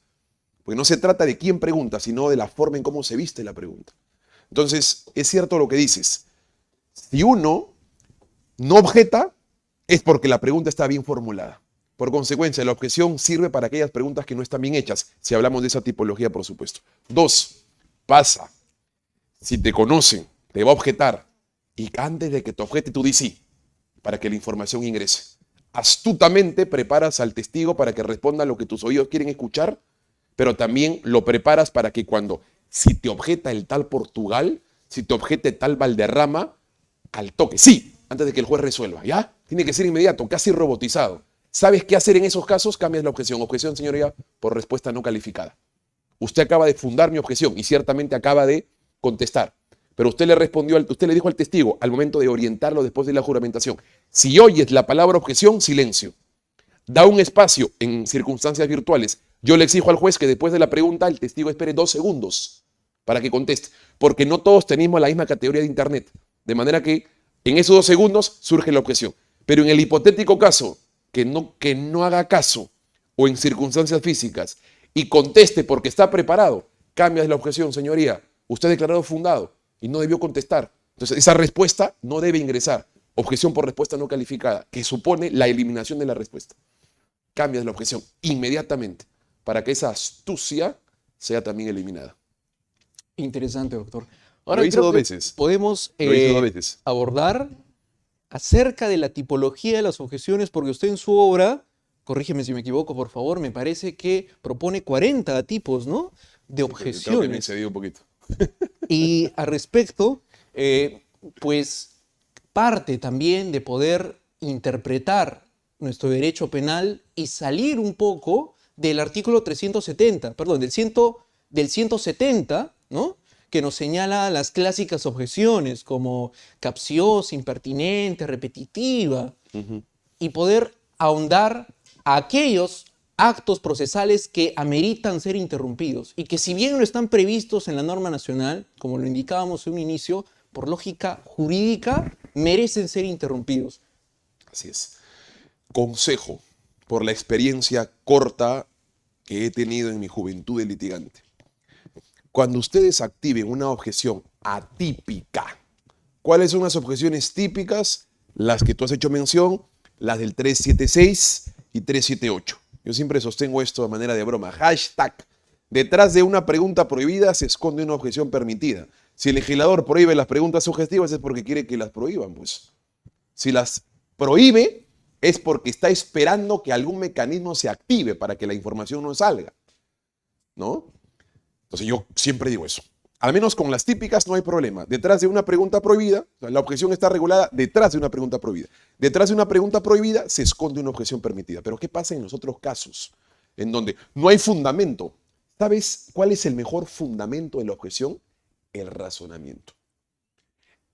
Porque no se trata de quién pregunta, sino de la forma en cómo se viste la pregunta. Entonces, es cierto lo que dices. Si uno no objeta, es porque la pregunta está bien formulada. Por consecuencia, la objeción sirve para aquellas preguntas que no están bien hechas, si hablamos de esa tipología, por supuesto. 2, pasa. Si te conocen, te va a objetar, y antes de que te objete, tú dices sí, para que la información ingrese. Astutamente preparas al testigo para que responda lo que tus oídos quieren escuchar, pero también lo preparas para que si te objeta el tal Portugal, si te objete tal Valderrama, al toque, sí, antes de que el juez resuelva, ¿ya? Tiene que ser inmediato, casi robotizado. ¿Sabes qué hacer en esos casos? Cambias la objeción. Objeción, señoría, por respuesta no calificada. Usted acaba de fundar mi objeción y ciertamente acaba de contestar. Pero usted le respondió, usted le dijo al testigo al momento de orientarlo después de la juramentación, si oyes la palabra objeción, silencio. Da un espacio en circunstancias virtuales. Yo le exijo al juez que después de la pregunta el testigo espere 2 segundos para que conteste, porque no todos tenemos la misma categoría de internet. De manera que en esos 2 segundos surge la objeción. Pero en el hipotético caso que no haga caso o en circunstancias físicas y conteste porque está preparado, cambias la objeción, señoría. Usted ha declarado fundado y no debió contestar. Entonces, esa respuesta no debe ingresar. Objeción por respuesta no calificada, que supone la eliminación de la respuesta. Cambias la objeción inmediatamente para que esa astucia sea también eliminada. Interesante, doctor. Ahora, lo hice 2 veces. Podemos Lo hice 2 veces. abordar acerca de la tipología de las objeciones, porque usted en su obra, corrígeme si me equivoco, por favor, me parece que propone 40 tipos, ¿no?, de objeciones. Creo que me excedí un poquito. Y al respecto, pues parte también de poder interpretar nuestro derecho penal y salir un poco del artículo 370, perdón, del 170, ¿no?, que nos señala las clásicas objeciones como capciosa, impertinente, repetitiva, y poder ahondar a aquellos actos procesales que ameritan ser interrumpidos y que, si bien no están previstos en la norma nacional, como lo indicábamos en un inicio, por lógica jurídica, merecen ser interrumpidos. Así es. Consejo, por la experiencia corta que he tenido en mi juventud de litigante. Cuando ustedes activen una objeción atípica, ¿cuáles son las objeciones típicas? Las que tú has hecho mención, las del 376 y 378. Yo siempre sostengo esto de manera de broma. Hashtag, detrás de una pregunta prohibida se esconde una objeción permitida. Si el legislador prohíbe las preguntas sugestivas es porque quiere que las prohíban, pues. Si las prohíbe es porque está esperando que algún mecanismo se active para que la información no salga, ¿no? Entonces yo siempre digo eso. Al menos con las típicas no hay problema. Detrás de una pregunta prohibida, la objeción está regulada detrás de una pregunta prohibida. Detrás de una pregunta prohibida se esconde una objeción permitida. Pero ¿qué pasa en los otros casos? En donde no hay fundamento. ¿Sabes cuál es el mejor fundamento de la objeción? El razonamiento.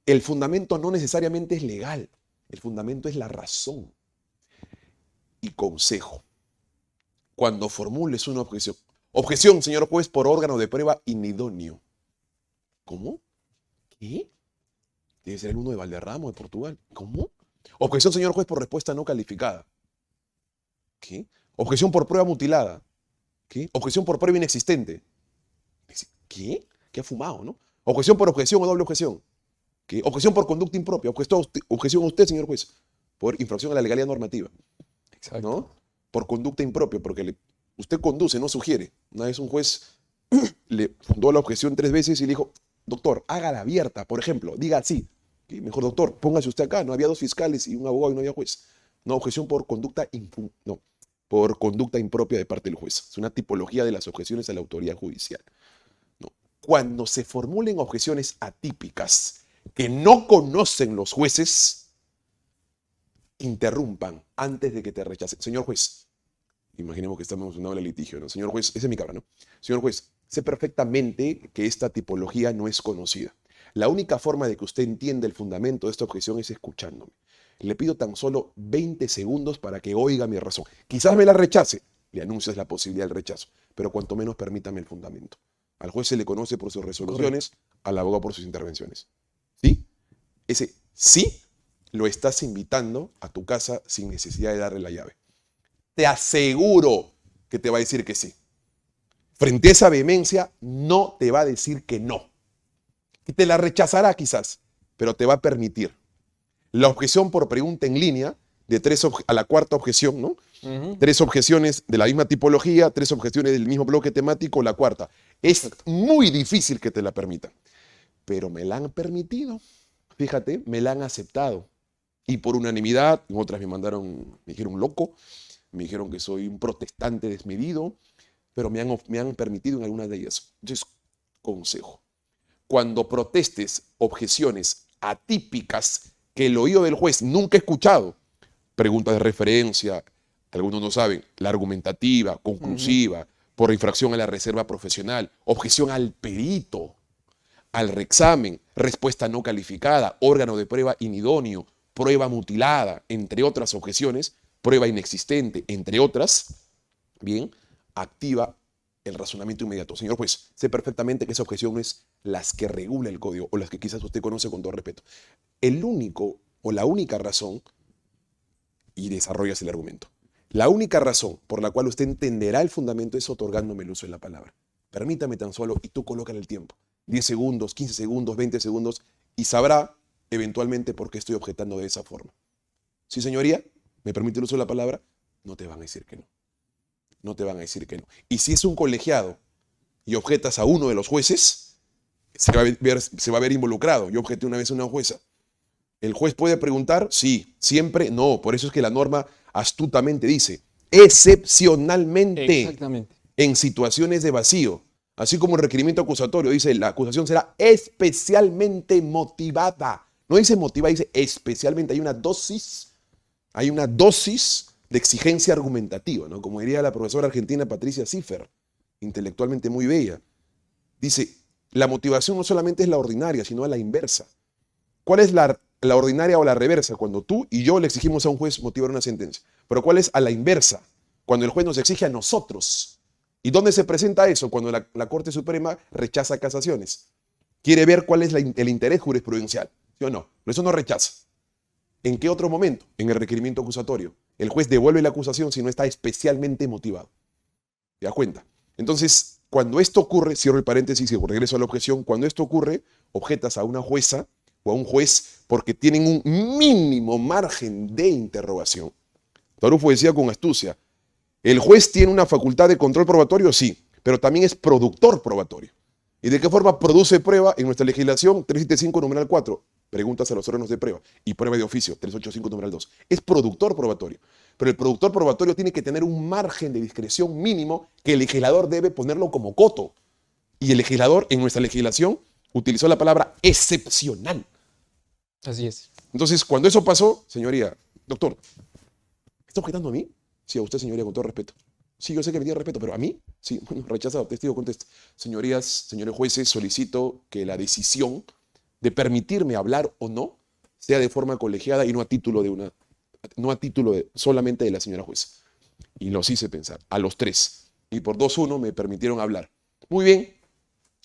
El fundamento no necesariamente es legal. El fundamento es la razón. Y consejo. Cuando formules una objeción. Objeción, señor juez, por órgano de prueba inidóneo. ¿Cómo? ¿Qué? Debe ser el uno de Valderrama o de Portugal. ¿Cómo? Objeción, señor juez, por respuesta no calificada. ¿Qué? Objeción por prueba mutilada. ¿Qué? Objeción por prueba inexistente. ¿Qué? ¿Qué ha fumado, no? Objeción por objeción o doble objeción. ¿Qué? Objeción por conducta impropia. Objeción a usted, señor juez, por infracción a la legalidad normativa. Exacto. ¿No? Por conducta impropia, porque usted conduce, no sugiere. Una vez un juez le fundó la objeción 3 veces y le dijo, doctor, hágala abierta, por ejemplo, diga así. ¿Qué? Mejor, doctor, póngase usted acá. No había 2 fiscales y un abogado y no había juez. No, objeción por conducta por conducta impropia de parte del juez. Es una tipología de las objeciones a la autoridad judicial. ¿No? Cuando se formulen objeciones atípicas que no conocen los jueces, interrumpan antes de que te rechacen. Señor juez, imaginemos que estamos en una aula de litigio, ¿no? Señor juez, esa es mi cámara, ¿no? Señor juez, sé perfectamente que esta tipología no es conocida. La única forma de que usted entienda el fundamento de esta objeción es escuchándome. Le pido tan solo 20 segundos para que oiga mi razón. Quizás me la rechace, le anuncias la posibilidad del rechazo. Pero cuanto menos permítame el fundamento. Al juez se le conoce por sus resoluciones, al abogado por sus intervenciones. ¿Sí? Ese sí lo estás invitando a tu casa sin necesidad de darle la llave. Te aseguro que te va a decir que sí. Frente a esa vehemencia, no te va a decir que no. Y te la rechazará quizás, pero te va a permitir. La objeción por pregunta en línea, a la cuarta objeción, ¿no? Tres objeciones de la misma tipología, tres objeciones del mismo bloque temático, la cuarta. Es muy difícil que te la permitan, pero me la han permitido. Fíjate, me la han aceptado. Y por unanimidad, otras me dijeron loco, me dijeron que soy un protestante desmedido, pero me han permitido en algunas de ellas. Entonces, consejo. Cuando protestes objeciones atípicas que el oído del juez nunca ha escuchado, preguntas de referencia, algunos no saben, la argumentativa, conclusiva, por infracción a la reserva profesional, objeción al perito, al reexamen, respuesta no calificada, órgano de prueba inidóneo, prueba mutilada, entre otras objeciones, prueba inexistente, entre otras, bien, activa el razonamiento inmediato. Señor juez, sé perfectamente que esa objeción es las que regula el código o las que quizás usted conoce con todo respeto. El único o la única razón, y desarrollas el argumento, la única razón por la cual usted entenderá el fundamento es otorgándome el uso de la palabra. Permítame tan solo y tú colócale el tiempo. 10 segundos, 15 segundos, 20 segundos y sabrá eventualmente por qué estoy objetando de esa forma. Sí, señoría, ¿me permite el uso de la palabra? No te van a decir que no. No te van a decir que no. Y si es un colegiado y objetas a uno de los jueces, se va a ver involucrado. Yo objeté una vez a una jueza. ¿El juez puede preguntar? Sí. ¿Siempre? No. Por eso es que la norma astutamente dice, excepcionalmente, Exactamente. en situaciones de vacío. Así como el requerimiento acusatorio dice, la acusación será especialmente motivada. No dice motivada, dice especialmente. Hay una dosis de exigencia argumentativa, ¿no? Como diría la profesora argentina Patricia Ziffer, intelectualmente muy bella. Dice, la motivación no solamente es la ordinaria, sino a la inversa. ¿Cuál es la ordinaria o la reversa? Cuando tú y yo le exigimos a un juez motivar una sentencia. Pero ¿cuál es a la inversa? Cuando el juez nos exige a nosotros. ¿Y dónde se presenta eso? Cuando la Corte Suprema rechaza casaciones. Quiere ver cuál es el interés jurisprudencial. ¿Sí o no? Pero eso no rechaza. ¿En qué otro momento? En el requerimiento acusatorio. El juez devuelve la acusación si no está especialmente motivado. ¿Te das cuenta? Entonces, cuando esto ocurre, cierro el paréntesis y regreso a la objeción, cuando esto ocurre, objetas a una jueza o a un juez porque tienen un mínimo margen de interrogación. Tarufo decía con astucia, ¿el juez tiene una facultad de control probatorio? Sí, pero también es productor probatorio. ¿Y de qué forma produce prueba? En nuestra legislación 375 numeral 4, preguntas a los órganos de prueba, y prueba de oficio 385 numeral 2. Es productor probatorio. Pero el productor probatorio tiene que tener un margen de discreción mínimo que el legislador debe ponerlo como coto. Y el legislador, en nuestra legislación, utilizó la palabra excepcional. Así es. Entonces, cuando eso pasó, señoría, doctor, ¿está objetando a mí? Sí, a usted, señoría, con todo respeto. Sí, yo sé que me tiene respeto, pero a mí, sí, bueno, rechazado, testigo contesta. Señorías, señores jueces, solicito que la decisión de permitirme hablar o no sea de forma colegiada y no a título solamente de la señora jueza. Y los hice pensar, a los tres. Y por 2-1 me permitieron hablar. Muy bien,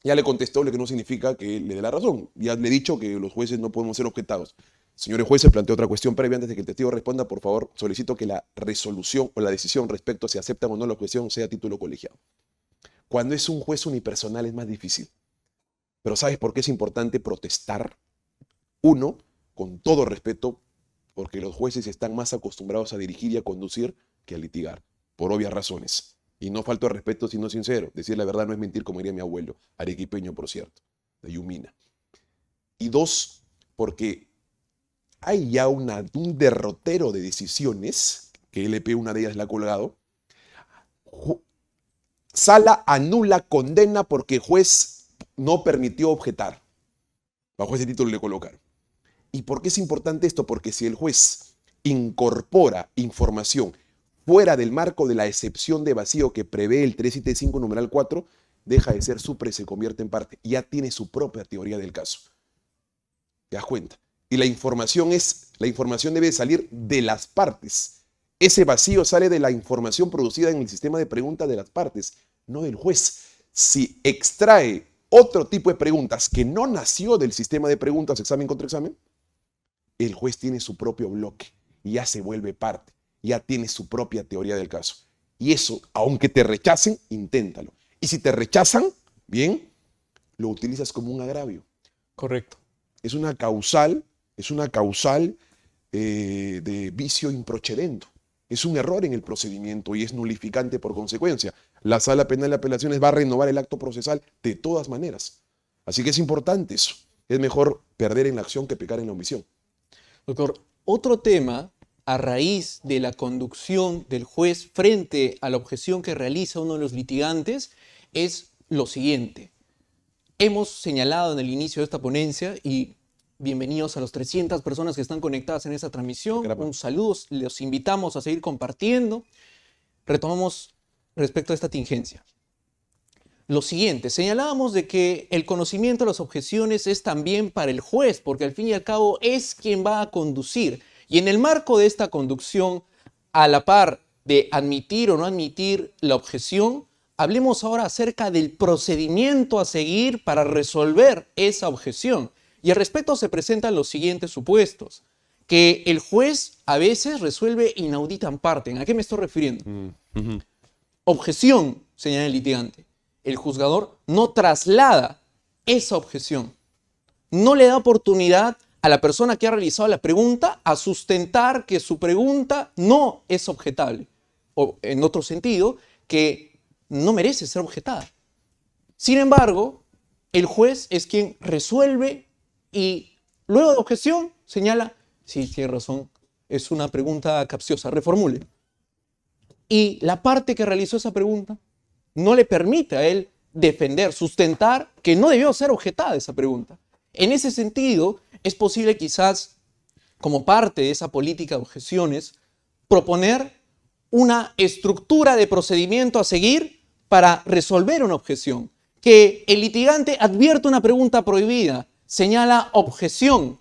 ya le contestó, lo que no significa que le dé la razón. Ya le he dicho que los jueces no podemos ser objetados. Señores jueces, planteo otra cuestión previa antes de que el testigo responda. Por favor, solicito que la resolución o la decisión respecto a si aceptan o no la objeción sea a título colegiado. Cuando es un juez unipersonal es más difícil. Pero ¿sabes por qué es importante protestar? Uno, con todo respeto, porque los jueces están más acostumbrados a dirigir y a conducir que a litigar, por obvias razones. Y no falto de respeto, sino sincero. Decir la verdad no es mentir, como diría mi abuelo, arequipeño, por cierto, de Yumina. Y dos, porque hay ya un derrotero de decisiones, que LP una de ellas la ha colgado. Sala anula condena porque juez no permitió objetar. Bajo ese título le colocaron. ¿Y por qué es importante esto? Porque si el juez incorpora información fuera del marco de la excepción de vacío que prevé el 375 numeral 4, deja de ser supra y se convierte en parte. Ya tiene su propia teoría del caso. ¿Te das cuenta? Y la información debe salir de las partes Ese vacío sale de la información producida en el sistema de preguntas de las partes, no del juez. Si extrae otro tipo de preguntas que no nació del sistema de preguntas examen contra examen, el juez tiene su propio bloque y ya se vuelve parte, ya tiene su propia teoría del caso. Y eso, aunque te rechacen, inténtalo. Y si te rechazan, bien, lo utilizas como un agravio. Correcto. Es una causal de vicio improcedendo. Es un error en el procedimiento y es nulificante por consecuencia. La Sala Penal de Apelaciones va a renovar el acto procesal de todas maneras. Así que es importante eso. Es mejor perder en la acción que pecar en la omisión. Doctor, otro tema a raíz de la conducción del juez frente a la objeción que realiza uno de los litigantes es lo siguiente. Hemos señalado en el inicio de esta ponencia y bienvenidos a las 300 personas que están conectadas en esta transmisión. Caramba. Un saludo, los invitamos a seguir compartiendo. Retomamos respecto a esta tingencia. Lo siguiente, señalábamos de que el conocimiento de las objeciones es también para el juez, porque al fin y al cabo es quien va a conducir. Y en el marco de esta conducción, a la par de admitir o no admitir la objeción, hablemos ahora acerca del procedimiento a seguir para resolver esa objeción. Y al respecto se presentan los siguientes supuestos. Que el juez a veces resuelve inaudita en parte. ¿A qué me estoy refiriendo? Objeción, señala el litigante. El juzgador no traslada esa objeción. No le da oportunidad a la persona que ha realizado la pregunta a sustentar que su pregunta no es objetable. O, en otro sentido, que no merece ser objetada. Sin embargo, el juez es quien resuelve y luego de objeción señala, sí, tiene razón, es una pregunta capciosa, reformule. Y la parte que realizó esa pregunta no le permite a él defender, sustentar que no debió ser objetada esa pregunta. En ese sentido, es posible quizás, como parte de esa política de objeciones, proponer una estructura de procedimiento a seguir para resolver una objeción. Que el litigante advierte una pregunta prohibida, señala objeción.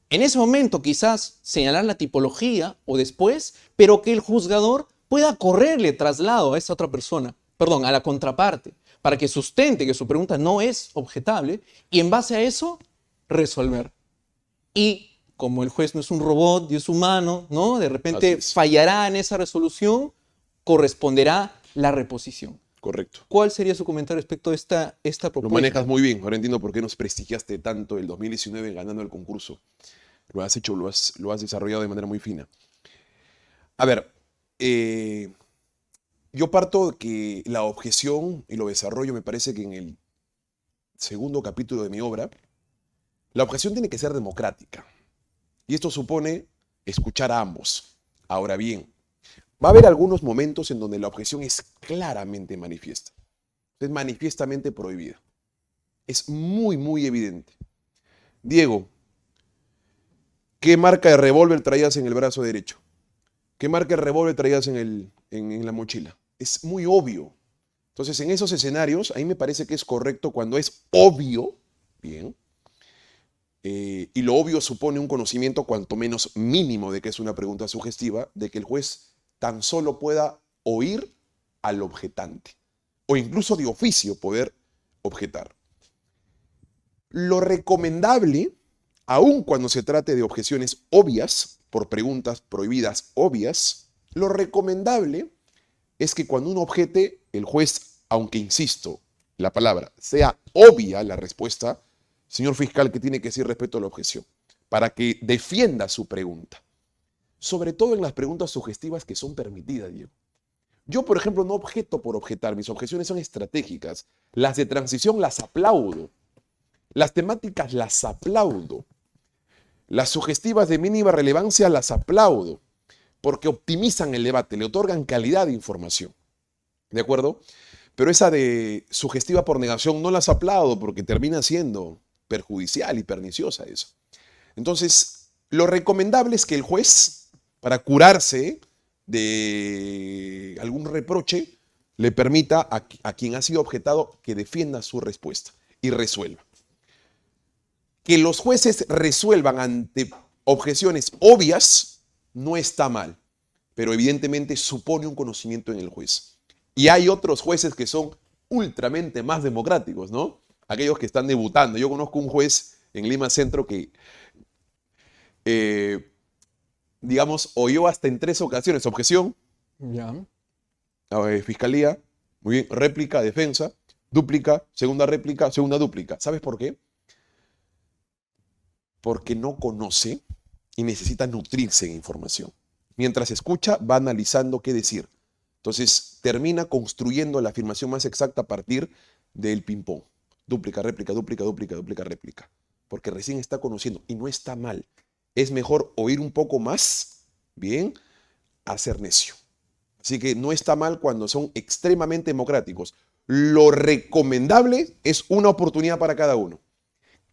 En ese momento quizás señalar la tipología o después, pero que el juzgador pueda correrle traslado a esa otra persona, a la contraparte, para que sustente que su pregunta no es objetable y en base a eso resolver. Y como el juez no es un robot y es humano, ¿no? De repente fallará en esa resolución, corresponderá la reposición. Correcto. ¿Cuál sería su comentario respecto a esta propuesta? Lo manejas muy bien. Ahora entiendo por qué nos prestigiaste tanto el 2019 ganando el concurso. Lo has hecho, lo has desarrollado de manera muy fina. A ver, yo parto de que la objeción y lo desarrollo, me parece que en el segundo capítulo de mi obra, la objeción tiene que ser democrática. Y esto supone escuchar a ambos. Ahora bien, va a haber algunos momentos en donde la objeción es claramente manifiesta. Es manifiestamente prohibida. Es muy, muy evidente. Diego, ¿qué marca de revólver traías en el brazo derecho? ¿Qué marca de revólver traías en la mochila? Es muy obvio. Entonces, en esos escenarios, a mí me parece que es correcto cuando es obvio, bien, y lo obvio supone un conocimiento cuanto menos mínimo de que es una pregunta sugestiva, de que el juez tan solo pueda oír al objetante, o incluso de oficio poder objetar. Lo recomendable, aun cuando se trate de objeciones obvias, por preguntas prohibidas obvias, lo recomendable es que cuando uno objete, el juez, aunque insisto, la palabra, sea obvia la respuesta, señor fiscal, ¿qué tiene que decir respecto a la objeción? Para que defienda su pregunta. Sobre todo en las preguntas sugestivas que son permitidas, Diego. Yo, por ejemplo, no objeto por objetar. Mis objeciones son estratégicas. Las de transición las aplaudo. Las temáticas las aplaudo. Las sugestivas de mínima relevancia las aplaudo. Porque optimizan el debate, le otorgan calidad de información. ¿De acuerdo? Pero esa de sugestiva por negación no las aplaudo porque termina siendo perjudicial y perniciosa eso. Entonces, lo recomendable es que el juez, para curarse de algún reproche, le permita a quien ha sido objetado que defienda su respuesta y resuelva. Que los jueces resuelvan ante objeciones obvias no está mal. pero evidentemente supone un conocimiento en el juez. Y hay otros jueces que son ultramente más democráticos, ¿no? Aquellos que están debutando. Yo conozco un juez en Lima Centro que, digamos, oyó hasta en 3 ocasiones objeción, Ya. fiscalía, muy bien, réplica, defensa, dúplica, segunda dúplica. ¿Sabes por qué? Porque no conoce y necesita nutrirse en información. Mientras escucha, va analizando qué decir. Entonces, termina construyendo la afirmación más exacta a partir del ping-pong. Dúplica, réplica, dúplica, dúplica, dúplica, réplica. Porque recién está conociendo y no está mal. Es mejor oír un poco más, bien, a ser necio. Así que no está mal cuando son extremadamente democráticos. Lo recomendable es una oportunidad para cada uno.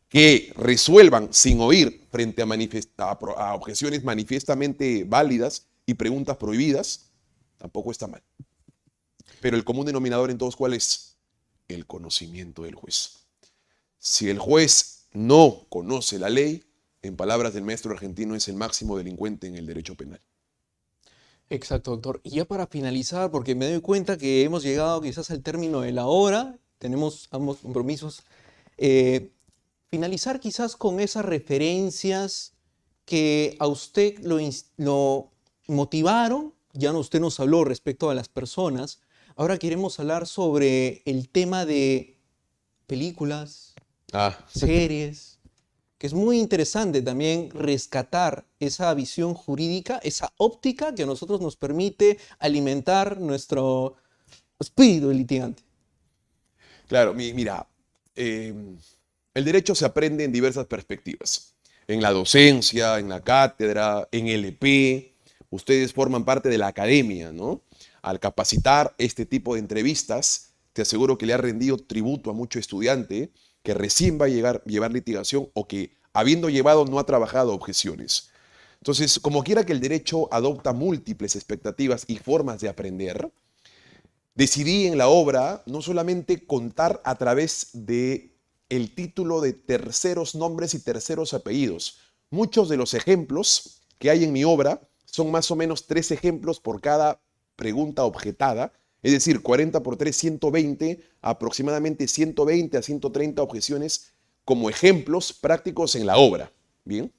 Que resuelvan sin oír frente a objeciones manifiestamente válidas y preguntas prohibidas, tampoco está mal. Pero el común denominador en todos, ¿cuál es? El conocimiento del juez. Si el juez no conoce la ley, en palabras del maestro argentino, es el máximo delincuente en el derecho penal. Exacto, doctor. Y ya para finalizar, porque me doy cuenta que hemos llegado quizás al término de la hora, tenemos ambos compromisos, finalizar quizás con esas referencias que a usted lo motivaron. Ya usted nos habló respecto a las personas. Ahora queremos hablar sobre el tema de películas, series, que es muy interesante también rescatar esa visión jurídica, esa óptica que a nosotros nos permite alimentar nuestro espíritu de litigante. Claro, mira, el derecho se aprende en diversas perspectivas. En la docencia, en la cátedra, en LP. Ustedes forman parte de la academia, ¿no? Al capacitar este tipo de entrevistas, te aseguro que le ha rendido tributo a mucho estudiante que recién va a llevar litigación o que, habiendo llevado, no ha trabajado objeciones. Entonces, como quiera que el derecho adopta múltiples expectativas y formas de aprender, decidí en la obra no solamente contar a través de el título de terceros nombres y terceros apellidos. Muchos de los ejemplos que hay en mi obra son más o menos 3 ejemplos por cada pregunta objetada, es decir, 40 por 3, 120, aproximadamente 120 a 130 objeciones como ejemplos prácticos en la obra. Bien.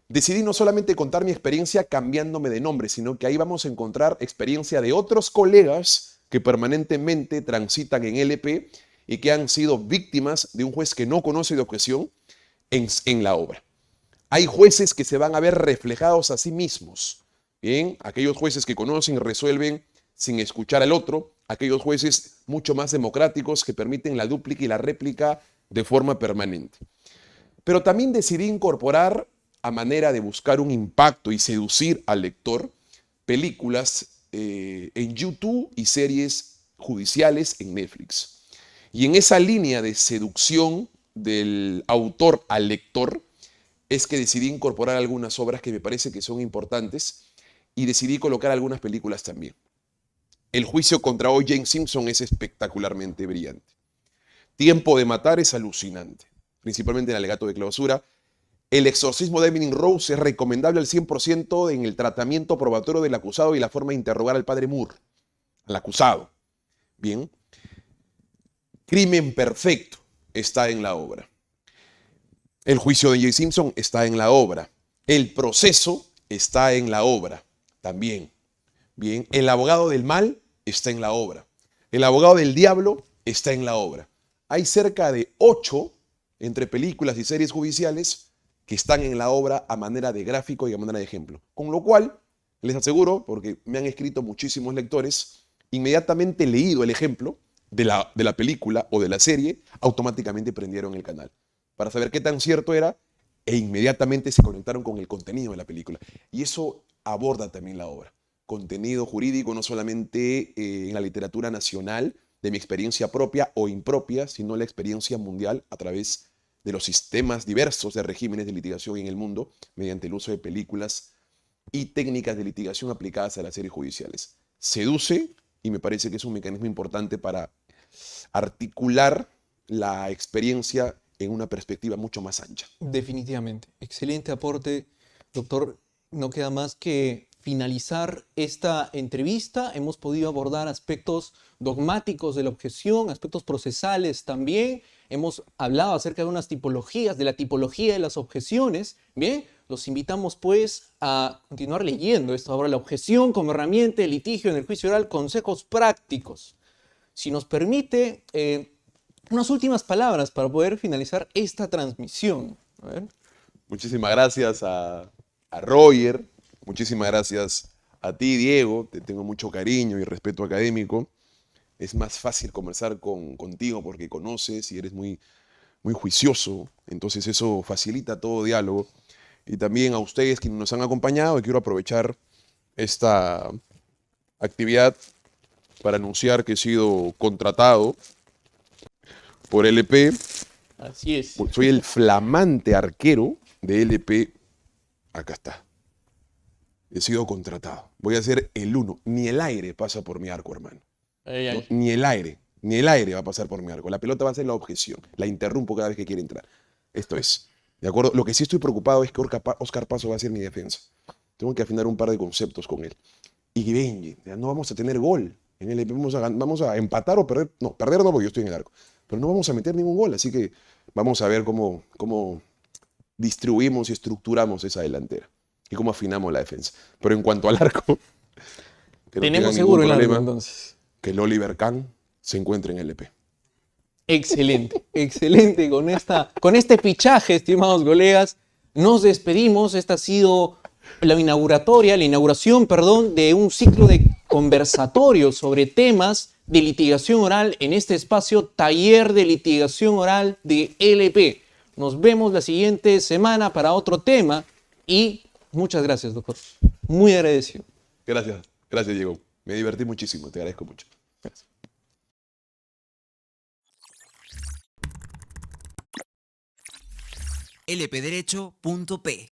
Decidí no solamente contar mi experiencia cambiándome de nombre, sino que ahí vamos a encontrar experiencia de otros colegas que permanentemente transitan en LP y que han sido víctimas de un juez que no conoce de objeción en la obra. Hay jueces que se van a ver reflejados a sí mismos. Bien, aquellos jueces que conocen y resuelven sin escuchar al otro, aquellos jueces mucho más democráticos que permiten la dúplica y la réplica de forma permanente. Pero también decidí incorporar, a manera de buscar un impacto y seducir al lector, películas en YouTube y series judiciales en Netflix. Y en esa línea de seducción del autor al lector es que decidí incorporar algunas obras que me parece que son importantes y decidí colocar algunas películas también. El juicio contra O.J. Simpson es espectacularmente brillante. Tiempo de matar es alucinante, principalmente en el alegato de clausura. El exorcismo de Emily Rose es recomendable al 100% en el tratamiento probatorio del acusado y la forma de interrogar al padre Moore, al acusado. Bien. Crimen perfecto está en la obra. El juicio de O.J. Simpson está en la obra. El proceso está en la obra también. Bien. El abogado del mal está en la obra. El abogado del diablo está en la obra. Hay cerca de 8 entre películas y series judiciales que están en la obra a manera de gráfico y a manera de ejemplo. Con lo cual, les aseguro, porque me han escrito muchísimos lectores, inmediatamente leído el ejemplo de la película o de la serie, automáticamente prendieron el canal para saber qué tan cierto era e inmediatamente se conectaron con el contenido de la película. Y eso aborda también la obra. Contenido jurídico no solamente en la literatura nacional, de mi experiencia propia o impropia, sino la experiencia mundial a través de los sistemas diversos de regímenes de litigación en el mundo mediante el uso de películas y técnicas de litigación aplicadas a las series judiciales. Seduce y me parece que es un mecanismo importante para articular la experiencia en una perspectiva mucho más ancha. Definitivamente. Excelente aporte, doctor. No queda más que finalizar esta entrevista. Hemos podido abordar aspectos dogmáticos de la objeción, aspectos procesales también. Hemos hablado acerca de unas tipologías, de la tipología de las objeciones. Bien, los invitamos pues a continuar leyendo esta obra, La objeción como herramienta de litigio en el juicio oral, consejos prácticos. Si nos permite, unas últimas palabras para poder finalizar esta transmisión. A ver. Muchísimas gracias a Roger, muchísimas gracias a ti, Diego. Te tengo mucho cariño y respeto académico. Es más fácil conversar contigo porque conoces y eres muy, muy juicioso. Entonces eso facilita todo diálogo. Y también a ustedes quienes nos han acompañado. Y quiero aprovechar esta actividad para anunciar que he sido contratado por LP. Así es. Soy el flamante arquero de LP. Acá está. He sido contratado. Voy a ser el uno. Ni el aire pasa por mi arco, hermano. Ay, ay. ¿No? Ni el aire va a pasar por mi arco. La pelota va a ser la objeción. La interrumpo cada vez que quiere entrar. Esto es. ¿De acuerdo? Lo que sí estoy preocupado es que Oscar Paso va a ser mi defensa. Tengo que afinar un par de conceptos con él. Y Benji, ya no vamos a tener gol. En LP vamos a empatar o perder. No, perder no porque yo estoy en el arco. Pero no vamos a meter ningún gol. Así que vamos a ver cómo distribuimos y estructuramos esa delantera y cómo afinamos la defensa. Pero en cuanto al arco, que no Tenemos tengan seguro ningún el arco, problema, entonces. que el Oliver Kahn se encuentre en LP. Excelente, excelente. Con este fichaje, estimados colegas, nos despedimos. Esta ha sido la inauguración, de un ciclo de conversatorios sobre temas de litigación oral en este espacio Taller de Litigación Oral de LP. Nos vemos la siguiente semana para otro tema y muchas gracias, doctor. Muy agradecido. Gracias, Diego. Me divertí muchísimo, te agradezco mucho. Gracias. lpderecho.p